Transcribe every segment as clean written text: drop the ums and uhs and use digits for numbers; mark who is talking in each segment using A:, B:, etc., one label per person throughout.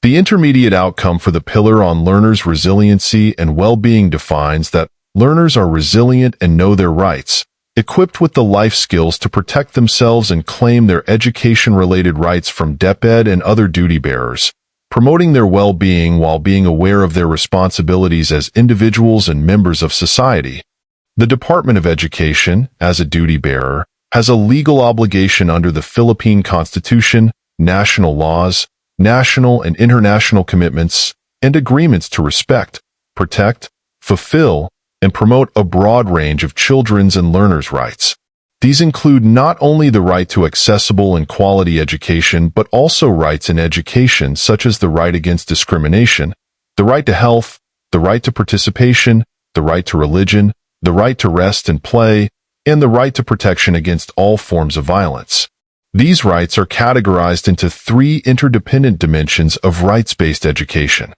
A: The intermediate outcome for the pillar on learners' resiliency and well-being defines that learners are resilient and know their rights, equipped with the life skills to protect themselves and claim their education-related rights from DepEd and other duty bearers, promoting their well-being while being aware of their responsibilities as individuals and members of society. The Department of Education, as a duty bearer, has a legal obligation under the Philippine Constitution, national laws, national and international commitments, and agreements to respect, protect, fulfill, and promote a broad range of children's and learners' rights. These include not only the right to accessible and quality education, but also rights in education such as the right against discrimination, the right to health, the right to participation, the right to religion, the right to rest and play, and the right to protection against all forms of violence. These rights are categorized into three interdependent dimensions of rights-based education: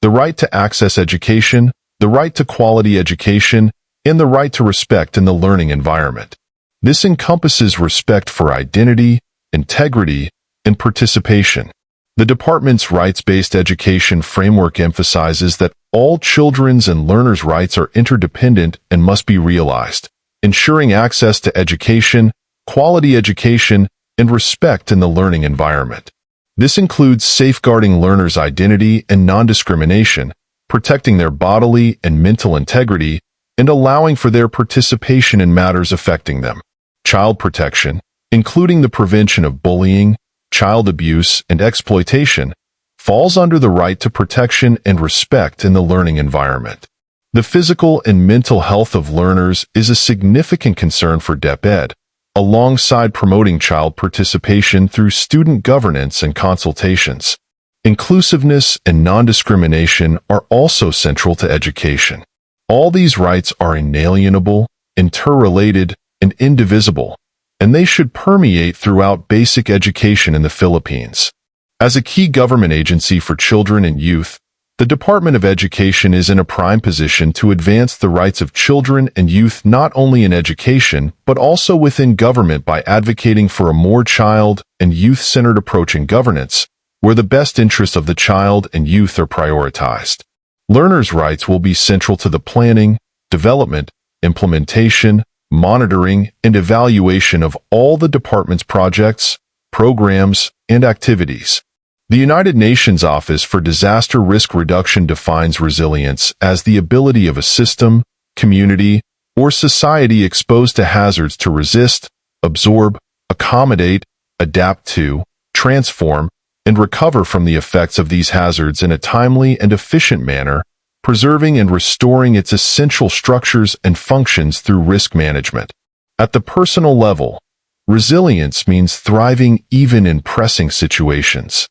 A: the right to access education, the right to quality education, and the right to respect in the learning environment. This encompasses respect for identity, integrity, and participation. The department's rights-based education framework emphasizes that all children's and learners' rights are interdependent and must be realized, ensuring access to education, quality education, and respect in the learning environment. This includes safeguarding learners' identity and non-discrimination, protecting their bodily and mental integrity, and allowing for their participation in matters affecting them. Child protection, including the prevention of bullying, child abuse, and exploitation, falls under the right to protection and respect in the learning environment. The physical and mental health of learners is a significant concern for DepEd, alongside promoting child participation through student governance and consultations. Inclusiveness and non-discrimination are also central to education. All these rights are inalienable, interrelated, and indivisible, and they should permeate throughout basic education in the Philippines. As a key government agency for children and youth, the Department of Education is in a prime position to advance the rights of children and youth not only in education, but also within government by advocating for a more child and youth-centered approach in governance, where the best interests of the child and youth are prioritized. Learners' rights will be central to the planning, development, implementation, monitoring, and evaluation of all the department's projects, programs, and activities. The United Nations Office for Disaster Risk Reduction defines resilience as the ability of a system, community, or society exposed to hazards to resist, absorb, accommodate, adapt to, transform, and recover from the effects of these hazards in a timely and efficient manner, preserving and restoring its essential structures and functions through risk management. At the personal level, resilience means thriving even in pressing situations.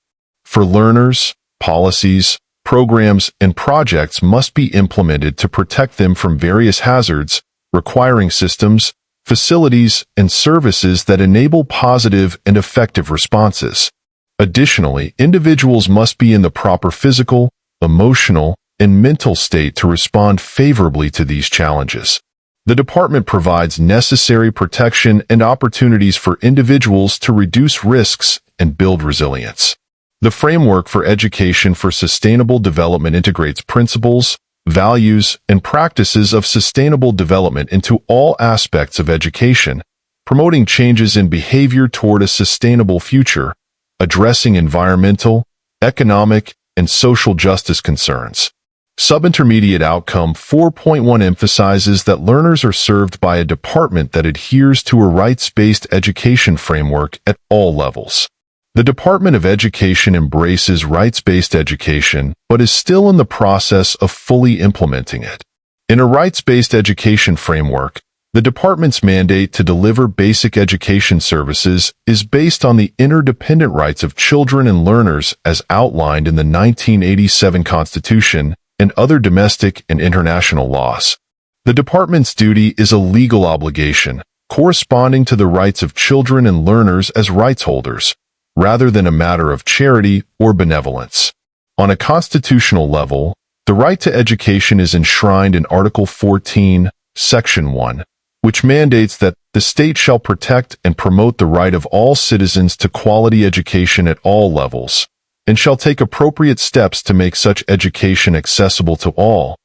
A: For learners, policies, programs, and projects must be implemented to protect them from various hazards, requiring systems, facilities, and services that enable positive and effective responses. Additionally, individuals must be in the proper physical, emotional, and mental state to respond favorably to these challenges. The department provides necessary protection and opportunities for individuals to reduce risks and build resilience. The framework for education for sustainable development integrates principles, values, and practices of sustainable development into all aspects of education, promoting changes in behavior toward a sustainable future, addressing environmental, economic, and social justice concerns. Subintermediate Outcome 4.1 emphasizes that learners are served by a department that adheres to a rights-based education framework at all levels. The Department of Education embraces rights-based education, but is still in the process of fully implementing it. In a rights-based education framework, the department's mandate to deliver basic education services is based on the interdependent rights of children and learners as outlined in the 1987 Constitution and other domestic and international laws. The department's duty is a legal obligation, corresponding to the rights of children and learners as rights holders, rather than a matter of charity or benevolence. On a constitutional level, the right to education is enshrined in Article 14, Section 1, which mandates that the state shall protect and promote the right of all citizens to quality education at all levels, and shall take appropriate steps to make such education accessible to all.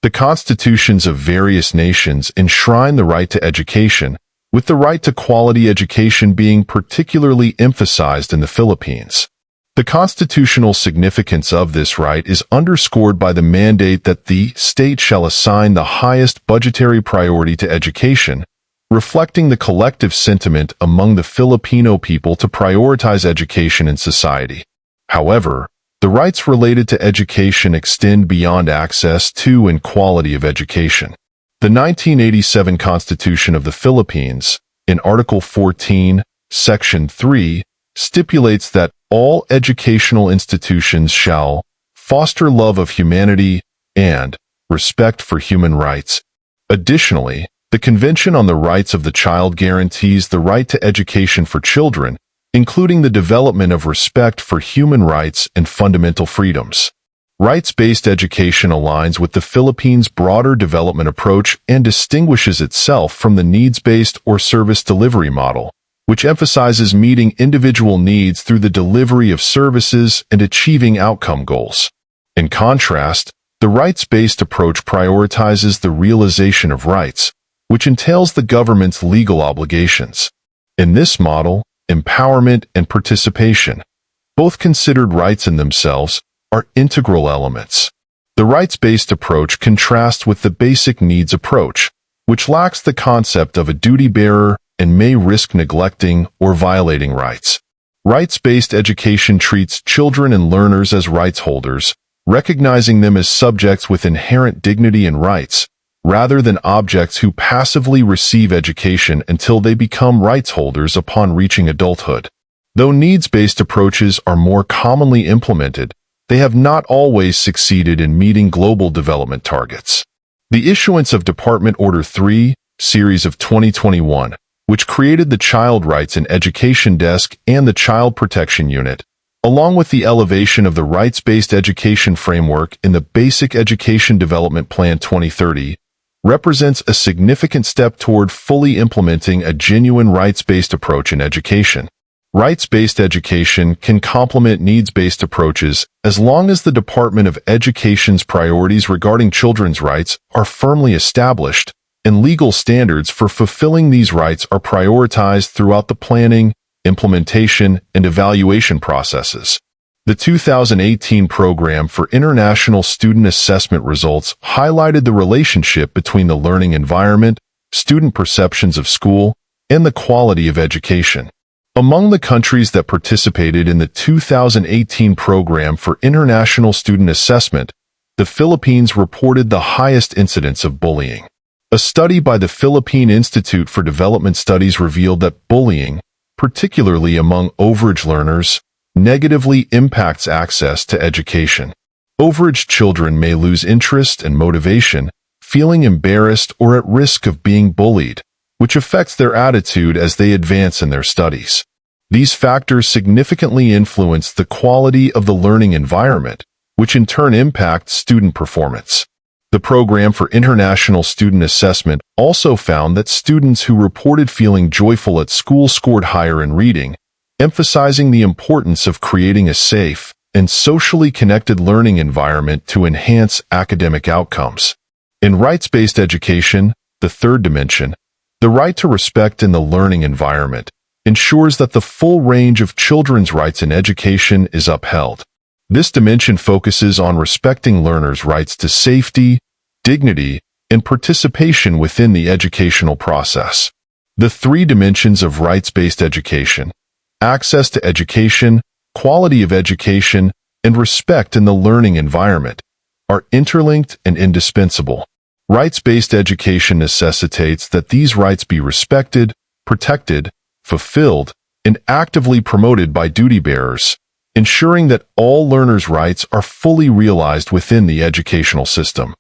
A: The constitutions of various nations enshrine the right to education, with the right to quality education being particularly emphasized in the Philippines. The constitutional significance of this right is underscored by the mandate that the state shall assign the highest budgetary priority to education, reflecting the collective sentiment among the Filipino people to prioritize education in society. However, the rights related to education extend beyond access to and quality of education. The 1987 Constitution of the Philippines, in Article 14, Section 3, stipulates that all educational institutions shall foster love of humanity and respect for human rights. Additionally, the Convention on the Rights of the Child guarantees the right to education for children, including the development of respect for human rights and fundamental freedoms. Rights-based education aligns with the Philippines' broader development approach and distinguishes itself from the needs-based or service delivery model, which emphasizes meeting individual needs through the delivery of services and achieving outcome goals. In contrast, the rights-based approach prioritizes the realization of rights, which entails the government's legal obligations. In this model, empowerment and participation, both considered rights in themselves, are integral elements. The rights-based approach contrasts with the basic needs approach, which lacks the concept of a duty bearer and may risk neglecting or violating rights. Rights-based education treats children and learners as rights holders, recognizing them as subjects with inherent dignity and rights, rather than objects who passively receive education until they become rights holders upon reaching adulthood. Though needs-based approaches are more commonly implemented, they have not always succeeded in meeting global development targets. The issuance of Department Order 3, Series of 2021, which created the Child Rights in Education Desk and the Child Protection Unit, along with the elevation of the rights-based education framework in the Basic Education Development Plan 2030, represents a significant step toward fully implementing a genuine rights-based approach in education. Rights-based education can complement needs-based approaches as long as the Department of Education's priorities regarding children's rights are firmly established, and legal standards for fulfilling these rights are prioritized throughout the planning, implementation, and evaluation processes. The 2018 Program for International Student Assessment results highlighted the relationship between the learning environment, student perceptions of school, and the quality of education. Among the countries that participated in the 2018 Program for International Student Assessment, the Philippines reported the highest incidence of bullying. A study by the Philippine Institute for Development Studies revealed that bullying, particularly among overage learners, negatively impacts access to education. Overage children may lose interest and motivation, feeling embarrassed or at risk of being bullied, which affects their attitude as they advance in their studies. These factors significantly influence the quality of the learning environment, which in turn impacts student performance. The Program for International Student Assessment also found that students who reported feeling joyful at school scored higher in reading, emphasizing the importance of creating a safe and socially connected learning environment to enhance academic outcomes. In rights-based education, the third dimension, the right to respect in the learning environment, ensures that the full range of children's rights in education is upheld. This dimension focuses on respecting learners' rights to safety, dignity, and participation within the educational process. The three dimensions of rights-based education, access to education, quality of education, and respect in the learning environment, are interlinked and indispensable. Rights-based education necessitates that these rights be respected, protected, fulfilled, and actively promoted by duty bearers, ensuring that all learners' rights are fully realized within the educational system.